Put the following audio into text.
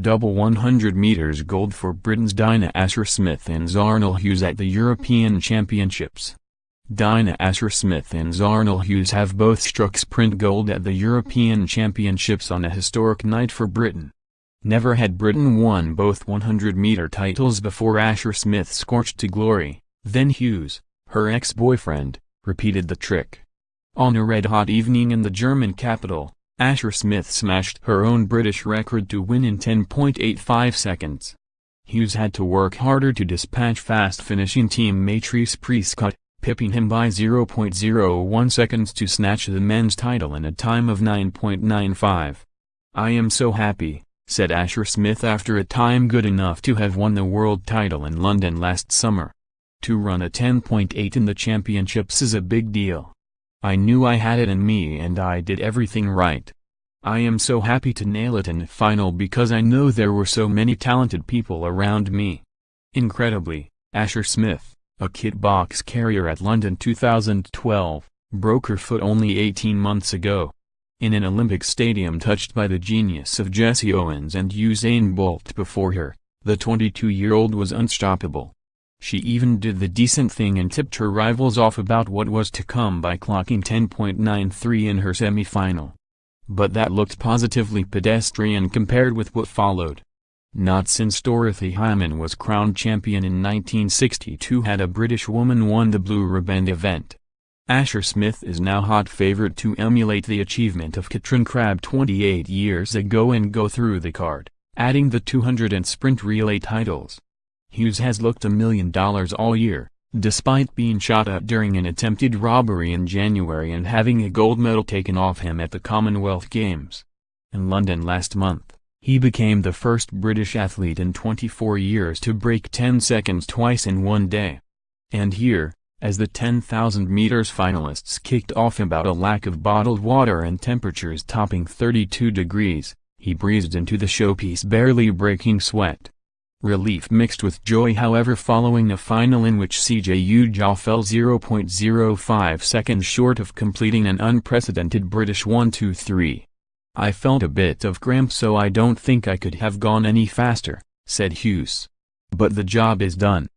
double 100 meters gold for Britain's Dina Smith and Zharnel Hughes at the European Championships. Dina Smith and Zharnel Hughes have both struck sprint gold at the European Championships on a historic night for Britain. Never had Britain won both 100-meter titles before. Smith scorched to glory, then Hughes, her ex-boyfriend, repeated the trick. On a red-hot evening in the German capital, Smith smashed her own British record to win in 10.85 seconds. Hughes had to work harder to dispatch fast-finishing team metre scorched, pipping him by 0.01 seconds to snatch the men's title in a time of 9.95. "I am so happy," said Smith after a time good enough to have won the world title in London last summer. "To run a 10.8 in the championships is a big deal. I knew I had it in me and I did everything right. I am so happy to nail it in the final because I know there were so many talented people around me." Incredibly, Smith, a kit box carrier at London 2012, broke her foot only 18 months ago. In an Olympic stadium touched by the genius of Jesse Owens and Usain Bolt before her, the 22-year-old was unstoppable. She even did the decent thing and tipped her rivals off about what was to come by clocking 10.93 in her semi-final. But that looked positively pedestrian compared with what followed. Not since Dorothy Hyman was crowned champion in 1962 had a British woman won the blue ribbon event. Smith is now hot favorite to emulate the achievement of Katrin Crabb 28 years ago and go through the card, adding the 200 and sprint relay titles. Hughes has looked $1 million all year, despite being shot at during an attempted robbery in January and having a gold medal taken off him at the Commonwealth Games. In London last month, he became the first British athlete in 24 years to break 10 seconds twice in one day. And here, as the 10,000 meters finalists kicked off about a lack of bottled water and temperatures topping 32 degrees, he breezed into the showpiece barely breaking sweat. Relief mixed with joy however following a final in which Zhao fell 0.05 seconds short of completing an unprecedented British 1-2-3. "I felt a bit of cramp so I don't think I could have gone any faster," said Hughes. "But the job is done.